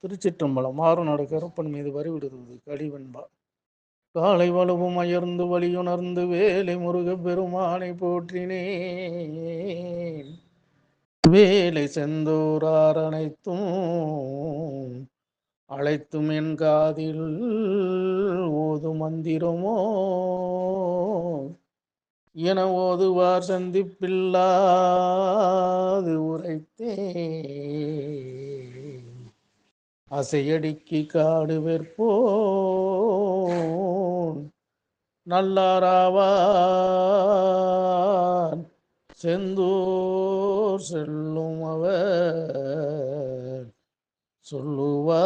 திருச்சிற்றம்பலம். மாறுநாடு கருப்பன் மீது வரிவிடுவது கடிவெண்பா. காலை வலுவும் அயர்ந்து வலியுணர்ந்து வேலை முருகப் பெருமானை போற்றினேன். வேலை செந்தூரார் அனைத்தும் அழைத்தும் என் காதில் ஓது மந்திரமோ என ஓதுவார் சந்திப்பில்லாது உரைத்தேன். அசையடிக்கு காடு வெற்போன் நல்லாராவான் செந்தூர் செல்லும் அவர் சொல்லுவார்